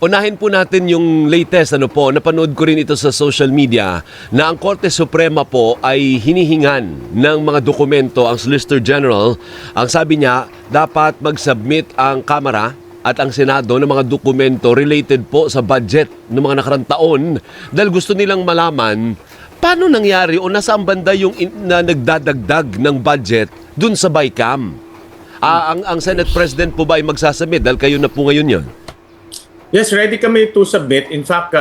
Unahin po natin yung latest, napanood ko rin ito sa social media na ang Korte Suprema po ay hinihingan ng mga dokumento ang Solicitor General. Ang sabi niya, dapat mag-submit ang Kamara at ang Senado ng mga dokumento related po sa budget ng mga nakarang taon dahil gusto nilang malaman paano nangyari o nasaan banda yung na nagdadagdag ng budget dun sa BICAM. Ang Senate President po ba ay magsasubmit dahil kayo na po ngayon yun? Yes, ready kami to submit. In fact,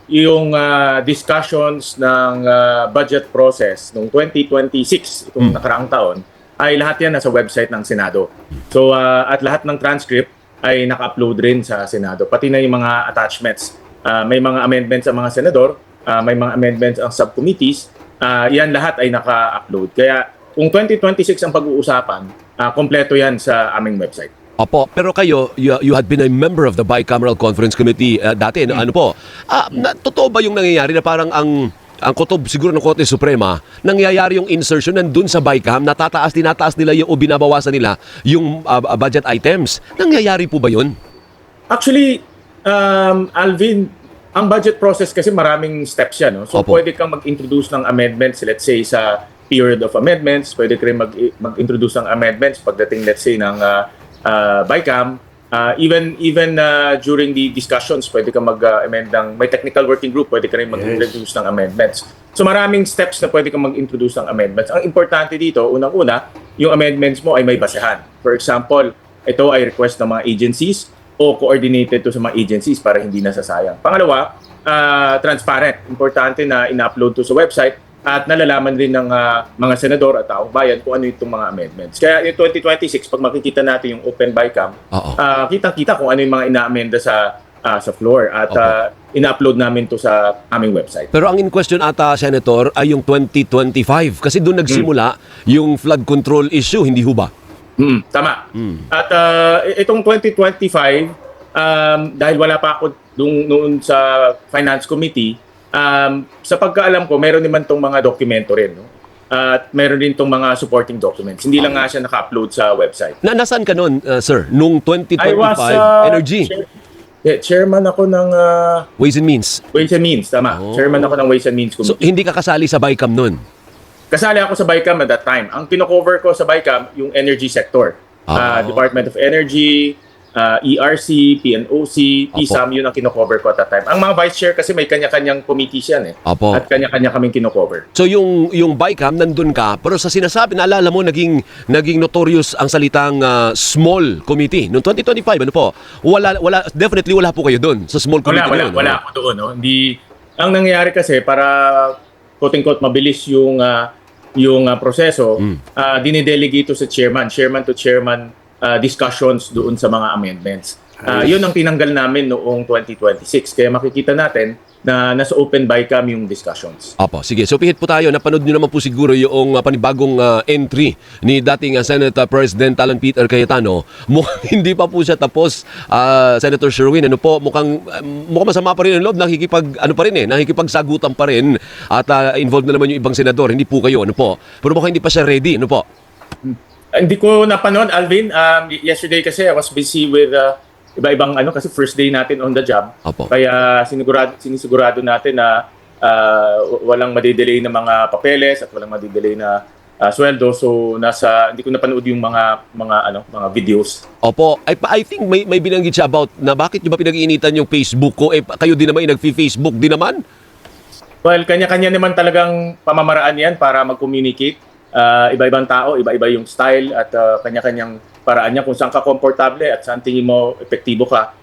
yung discussions ng budget process noong 2026, itong nakaraang taon, ay lahat yan nasa website ng Senado. So, at lahat ng transcript ay naka-upload rin sa Senado, pati na yung mga attachments. May mga amendments ang mga senador, may mga amendments ang subcommittees, yan lahat ay naka-upload. Kaya kung 2026 ang pag-uusapan, kompleto yan sa aming website. Opo, pero kayo, you had been a member of the Bicameral Conference Committee dati. Ano po? Totoo ba yung nangyayari na parang ang kutob siguro ng Korte Suprema, nangyayari yung insertion nandun sa BICAM, tinataas nila yung o binabawasan nila yung budget items. Nangyayari po ba yun? Actually, Alvin, ang budget process kasi maraming steps yan. No? So Opo. pwede kang mag-introduce ng amendments, let's say sa period of amendments, pwede ka rin mag-introduce ng amendments pagdating, let's say, ng BICAM. Even during the discussions, pwede ka mag-amend ng, may technical working group, pwede ka rin mag-introduce ng amendments. So maraming steps na pwede ka mag-introduce ng amendments. Ang importante dito, unang-una, yung amendments mo ay may basehan. For example, ito ay request ng mga agencies o coordinated to sa mga agencies para hindi nasasayang. Pangalawa, transparent. Importante na ina-upload to sa website at nalalaman din ng mga senador at taong bayan kung ano itong mga amendments. Kaya yung 2026, pag makikita natin yung Open BICAM, kitang-kita kung ano yung mga ina-amenda sa floor at ina-upload namin to sa aming website. Pero ang in question ata, Senator, ay yung 2025 kasi doon nagsimula yung flood control issue, hindi ho ba? Tama. At itong 2025, dahil wala pa ako noon sa Finance Committee, sa pagkaalam ko, meron naman itong mga dokumento rin. No? At meron din itong mga supporting documents. Hindi lang nga siya naka-upload sa website. Nasaan ka noon, sir? Nung 2025 I was, Energy? Chairman ako ng Ways and Means? Ways and Means, tama. Chairman ako ng Ways and Means So, Committee. hindi ka kasali sa BICAM noon? Kasali ako sa BICAM at that time. Ang kino-cover ko sa BICAM, yung energy sector. Department of Energy, ERC, PNOC, PSAM, yun ang kino-cover ko at that time. Ang mga vice chair kasi may kanya-kanyang committees yan eh. Apo. At kanya-kanya kaming kino-cover. So yung BICAM nandun ka, pero sa sinasabi, naalala mo naging notorious ang salitang small committee. Noong 2025, ano po? Definitely wala po kayo doon sa small committee. Wala ako doon. No? Hindi, ang nangyayari kasi para quote-unquote mabilis yung proseso, dinidelegate sa chairman to chairman discussions doon sa mga amendments. Yun ang tinanggal namin noong 2026. Kaya makikita natin na nasa Open BICAM yung discussions. Opo, sige. So pihit po tayo. Napanood nyo naman po siguro yung panibagong entry ni dating Senate President Alan Peter Cayetano. Hindi pa po siya tapos, Senator Sherwin. Mukhang masama pa rin ang loob. Nakikipagsagutan pa rin. At involved na naman yung ibang senador. Hindi po kayo. Pero mukhang hindi pa siya ready. Hindi ko napanood, Alvin. Yesterday kasi I was busy with iba-ibang kasi first day natin on the job. Opo. Kaya sinisigurado natin na walang madidelay na mga papeles at walang madidelay na sweldo. So hindi ko napanood yung mga videos. Opo. I think may binanggit siya about na bakit nyo ba pinag-iinitan yung Facebook ko? Kayo din naman nag-Facebook din naman? Well, kanya-kanya naman talagang pamamaraan yan para mag-communicate. Iba-ibang tao, iba-iba yung style at kanya-kanyang paraan niya kung saan ka komportable at saan tingin mo epektibo ka,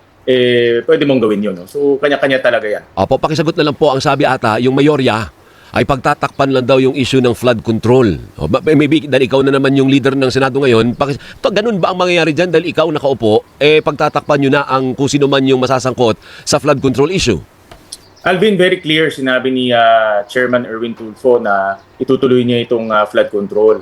pwede mong gawin yun. No? So, kanya-kanya talaga yan. Opo, pakisagot na lang po ang sabi ata, yung mayorya ay pagtatakpan lang daw yung issue ng flood control. Maybe dahil ikaw na naman yung leader ng Senado ngayon, ganun ba ang mangyayari dyan dahil ikaw nakaupo, pagtatakpan nyo na ang kung sino man yung masasangkot sa flood control issue? Alvin, very clear, sinabi ni Chairman Erwin Tulfo na itutuloy niya itong flood control.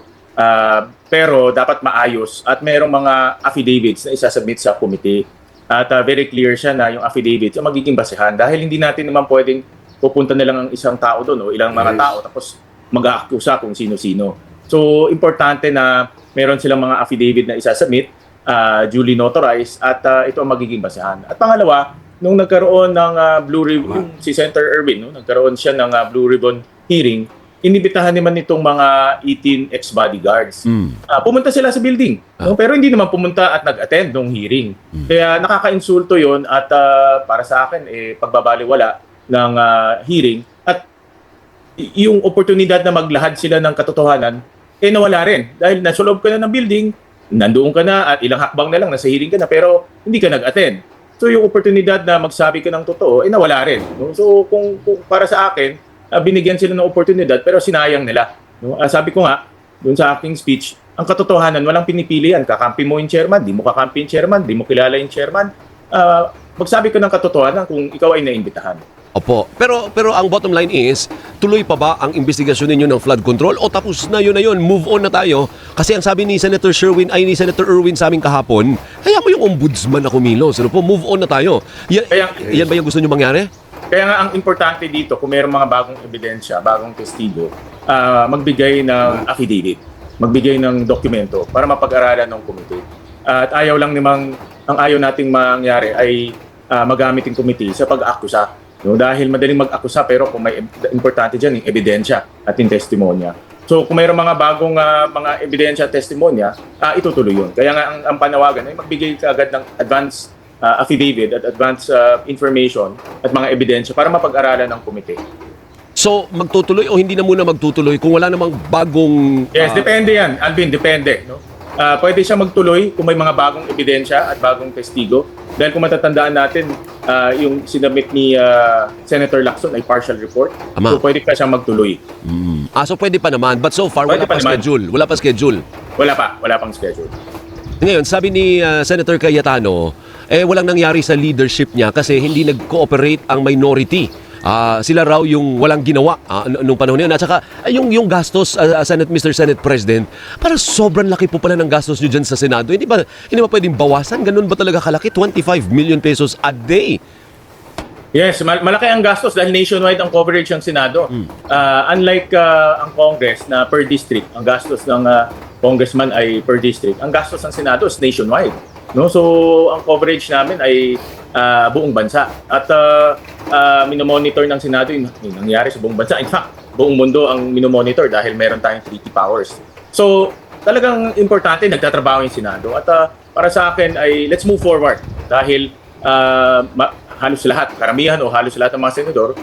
Pero dapat maayos at mayroong mga affidavits na isasubmit sa committee. At very clear siya na yung affidavits ang magiging basehan dahil hindi natin naman pwedeng pupunta na lang ang isang tao doon o ilang mga tao tapos mag-aakusa kung sino-sino. So, importante na meron silang mga affidavit na isasubmit, duly notarized at ito ang magiging basehan. At pangalawa, nung nagkaroon ng Blue Ribbon, si Senator Erwin, no, nagkaroon siya ng Blue Ribbon hearing, inibitahan naman itong mga 18 ex-bodyguards. Pumunta sila sa building, no? Pero hindi naman pumunta at nag-attend ng hearing. Kaya nakaka-insulto yon at para sa akin, pagbabaliwala ng hearing at yung oportunidad na maglahad sila ng katotohanan, nawala rin. Dahil nasa loob ka na ng building, nandoon ka na at ilang hakbang na lang, nasa hearing ka na, pero hindi ka nag-attend. So yung oportunidad na magsabi ka ng totoo, nawala rin. No? So kung para sa akin, binigyan sila ng oportunidad pero sinayang nila. No? Sabi ko nga, doon sa aking speech, ang katotohanan, walang pinipilian. Kakampi mo yung chairman, di mo kakampi yung chairman, di mo kilala yung chairman. Magsabi ka ng katotohanan kung ikaw ay naimbitahan. Opo. Pero ang bottom line is, tuloy pa ba ang investigasyon ninyo ng flood control o tapos na yun, move on na tayo? Kasi ang sabi ni Senator Erwin sa amin kahapon, kaya mo yung ombudsman na kumilos. Ano po, move on na tayo. Yan ba yung gusto nyo mangyari? Kaya nga ang importante dito, kung mayroong mga bagong ebidensya, bagong testigo, magbigay ng affidavit, magbigay ng dokumento para mapag-aralan ng komite. At ayaw nating mangyari ay magamit yung komite sa pag-akusa. No? Dahil madaling mag-akusa pero kung may importante dyan, yung ebidensya at yung testimonya. So kung mayroong mga bagong mga ebidensya at testimonya, itutuloy yun. Kaya nga ang panawagan ay magbigay ka agad ng advance affidavit at advance information at mga ebidensya para mapag-aralan ng komite. So, magtutuloy o hindi na muna magtutuloy kung wala namang bagong... Yes, depende yan. Alvin, depende. No? Pwede siya magtuloy kung may mga bagong ebidensya at bagong testigo. Dahil kung matatandaan natin, yung sinabit ni Senator Lacson ay partial report. Ama. So, pwede pa siyang magtuloy. So pwede pa naman. But so far, Pwede wala pa pa naman. schedule. Wala pa schedule. Wala pang schedule. Ngayon, sabi ni Senator Cayetano, walang nangyari sa leadership niya kasi hindi nag-cooperate ang minority. Sila raw yung walang ginawa nung panahon na yun. At saka, yung gastos, Mr. Senate President, parang sobrang laki po pala ng gastos nyo dyan sa Senado. Hindi ba pwedeng bawasan? Ganun ba talaga kalaki? 25 million pesos a day. Yes, malaki ang gastos dahil nationwide ang coverage ng Senado. Unlike ang Congress na per district, ang gastos ng congressman ay per district. Ang gastos ng Senado is nationwide. No, so ang coverage namin ay buong bansa at minomonitor ng Senado yung nangyayari sa buong bansa. In fact, buong mundo ang minomonitor dahil meron tayong treaty powers. So talagang importante nagtatrabaho yung Senado at para sa akin ay let's move forward dahil halos lahat, karamihan o halos lahat ng mga senador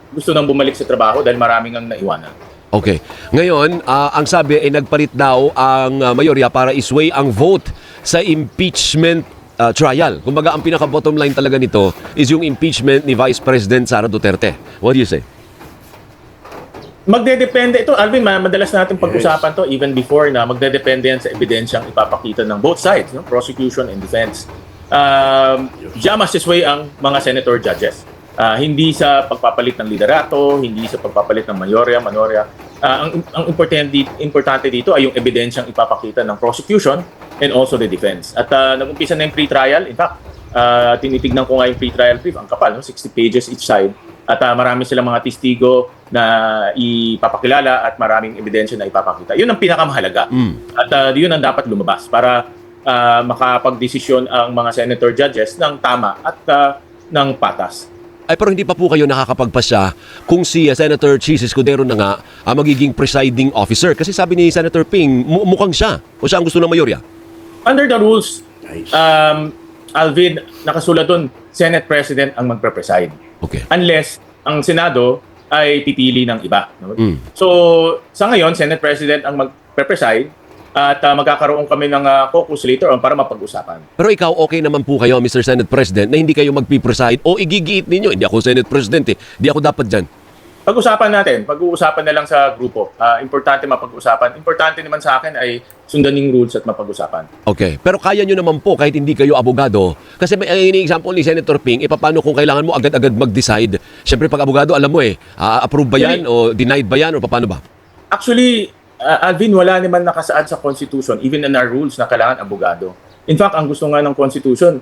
gusto nang bumalik sa trabaho dahil maraming ang naiwanan. Okay. Ngayon, ang sabi ay nagpalit daw ang mayorya para isway ang vote sa impeachment trial. Kumbaga, ang pinaka-bottom line talaga nito is yung impeachment ni Vice President Sara Duterte. What do you say? Magdedepende. Ito, Alvin, madalas natin pag-usapan to even before na magdedepende yan sa ebidensyang ipapakita ng both sides, no? Prosecution and defense. Diyan masisway ang mga senator judges. Hindi sa pagpapalit ng liderato, hindi sa pagpapalit ng mayorya. Ang importante dito ay yung ebidensyang ipapakita ng prosecution and also the defense. At nag-umpisa na yung pre-trial. In fact, tinitignan ko nga yung pre-trial brief. Ang kapal, no? 60 pages each side. At marami silang mga testigo na ipapakilala at maraming ebidensya na ipapakita. Yun ang pinakamahalaga. At yun ang dapat lumabas para makapag-desisyon ang mga senator judges ng tama at ng patas. Ay, pero hindi pa po kayo nakakapagpasya kung si Senator Chis Escudero na nga magiging presiding officer. Kasi sabi ni Senator Ping, mukhang siya. O siya ang gusto ng mayorya. Under the rules, Alvin, nakasulat doon, Senate President ang magpre-preside. Okay. Unless ang Senado ay pipili ng iba. No? So, sa ngayon, Senate President ang magpre-preside at magkakaroon kami ng caucus later on para mapag-usapan. Pero ikaw, okay naman po kayo, Mr. Senate President, na hindi kayo magpipreside o igigiit ninyo. Hindi ako Senate President eh. Hindi ako dapat dyan. Pag-usapan natin. Pag-uusapan na lang sa grupo. Importante mapag-usapan. Importante naman sa akin ay sundan yung rules at mapag-usapan. Okay. Pero kaya nyo naman po kahit hindi kayo abogado. Kasi may ini-example ni Senator Ping, paano kung kailangan mo agad-agad mag-decide? Siyempre pag abogado, alam mo approve ba yan o denied ba yan o paano ba? Actually, Alvin, wala naman nakasaad sa Constitution, even in our rules, na kailangan abogado. In fact, ang gusto nga ng Constitution,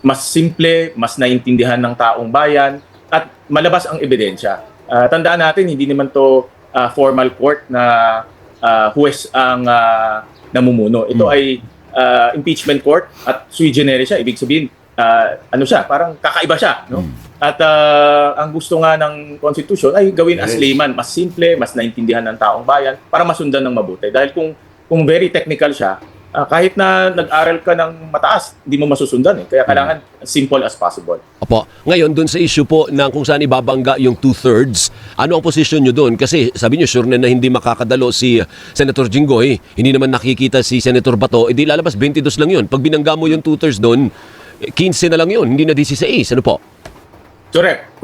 mas simple, mas naintindihan ng taong bayan, at malabas ang ebidensya. Tandaan natin, hindi naman to formal court na huwes ang namumuno. Ito ay impeachment court at sui generis siya. Ibig sabihin, ano siya, parang kakaiba siya, no? At ang gusto nga ng Constitution ay gawin as layman, mas simple, mas naintindihan ng taong bayan para masundan ng mabuti. Dahil kung very technical siya, kahit na nag-aral ka ng mataas, hindi mo masusundan eh. Kaya kailangan simple as possible. Opo. Ngayon, dun sa issue po ng kung saan ibabangga yung 2/3, ano ang posisyon nyo dun? Kasi sabi nyo, sure na hindi makakadalo si Senator Jinggoy. Hindi naman nakikita si Senator Bato. E di lalabas, 22 lang yun. Pag binangga mo yung 2/3 dun, 15 na lang yun. Hindi na 16. Ano po? Correct.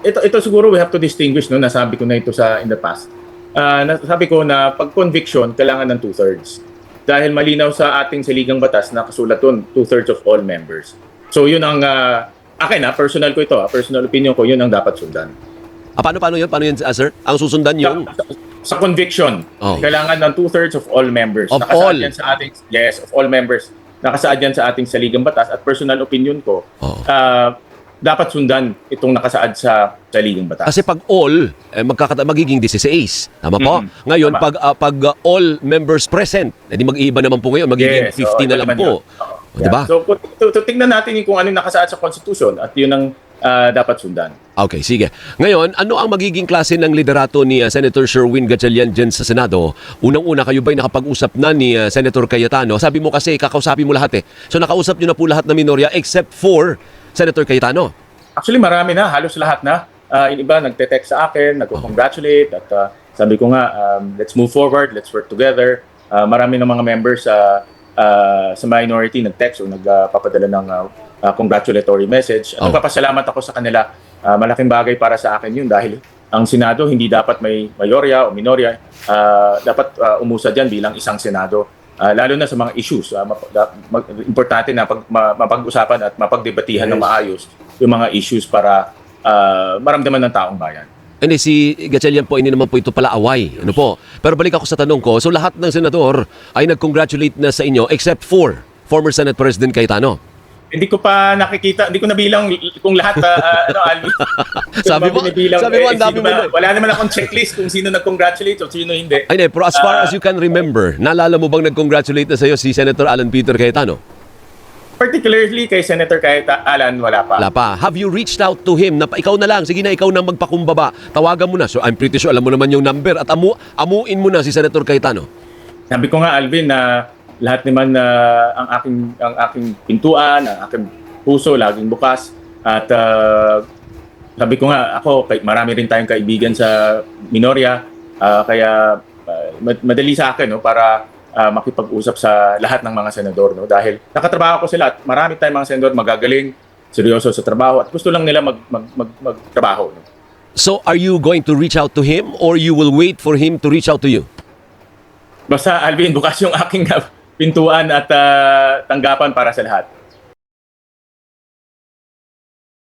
Ito siguro we have to distinguish, no? Nasabi ko na ito in the past. Nasabi ko na pag conviction, kailangan ng 2/3. Dahil malinaw sa ating saligang batas na kasulat doon, 2/3 of all members. So yun ang, akin personal ko ito, personal opinion ko, yun ang dapat sundan. Paano yun? Paano yun, sir? Ang susundan yung... Sa conviction, kailangan ng 2/3 of all members. Of Nakasaad all? yan sa ating, yes, of all members. Nakasaad yan sa ating saligang batas at personal opinion ko, dapat sundan itong nakasaad sa saligang batas. Kasi pag all, magiging 16. Tama po? Ngayon, Tama. pag all members present, edi mag-iiba naman po ngayon, magiging 50 na lang po. Diba? So, tingnan natin kung ano yung nakasaad sa Constitution at yun ang dapat sundan. Okay, sige. Ngayon, ano ang magiging klase ng liderato ni Senator Sherwin Gatchalian dyan sa Senado? Unang-una, kayo ba'y nakapag-usap na ni Senator Cayetano? Sabi mo kasi, kakausapin mo lahat eh. So, nakausap nyo na po lahat na minorya except for Senator Cayetano. Actually, marami na. Halos lahat na. Yung iba, nagte-text sa akin, nagko-congratulate. At sabi ko nga, let's move forward, let's work together. Marami ng mga members sa minority nag-text o nagpapadala ng congratulatory message. At nagpapasalamat ako sa kanila. Malaking bagay para sa akin yun dahil ang Senado hindi dapat may mayorya o minorya. Dapat umusad yan bilang isang Senado. Lalo na sa mga issues. Importante na mapag-usapan at mapagdebatihan ng maayos yung mga issues para maramdaman ng taong bayan. Hindi, si Gatchalian po, hindi naman po ito pala away. Ano po? Pero balik ako sa tanong ko, so lahat ng senador ay nag-congratulate na sa inyo except for former Senate President Cayetano. Hindi ko pa nakikita, hindi ko nabilang kung lahat, Alvin. Sabi mo, ang dami mo na. Wala naman akong checklist kung sino nag-congratulate o sino hindi. Ay, pero as far as you can remember, naalala mo bang nag-congratulate na sa iyo si Senator Alan Peter Cayetano? Particularly kay Senator Alan, wala pa. Wala pa. Have you reached out to him na ikaw na lang, sige na, ikaw na magpakumbaba, tawagan mo na. So I'm pretty sure alam mo naman yung number at amuin mo na si Senator Cayetano. Sabi ko nga, Alvin, na lahat naman ang aking pintuan, ang aking puso laging bukas at sabi ko nga marami rin tayong kaibigan sa minorya kaya madali sa akin para makipag-usap sa lahat ng mga senador dahil nakatrabaho ko sila at marami tayong mga senador magagaling, seryoso sa trabaho at gusto lang nila magtrabaho. So are you going to reach out to him or you will wait for him to reach out to you? Basta Alvin, bukas yung aking pintuan at tanggapan para sa lahat.